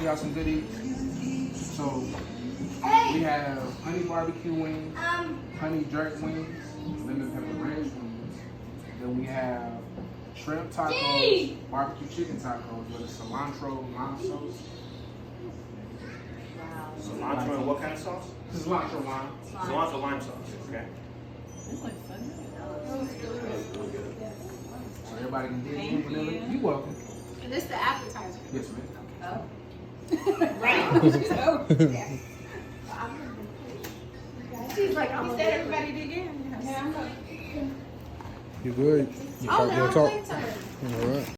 y'all some goodies. So we have honey barbecue wings, honey jerk wings, lemon pepper ranch wings. Then we have shrimp tacos, barbecue chicken tacos with a cilantro lime sauce. Cilantro and what kind of sauce? Cilantro lime. Cilantro lime sauce. Okay. So everybody can get it whenever. You're welcome. And this the appetizer. Yes, ma'am. Oh. Right. She's like, he said everybody did again. You good? Oh, now I'm talk. playing time. All right.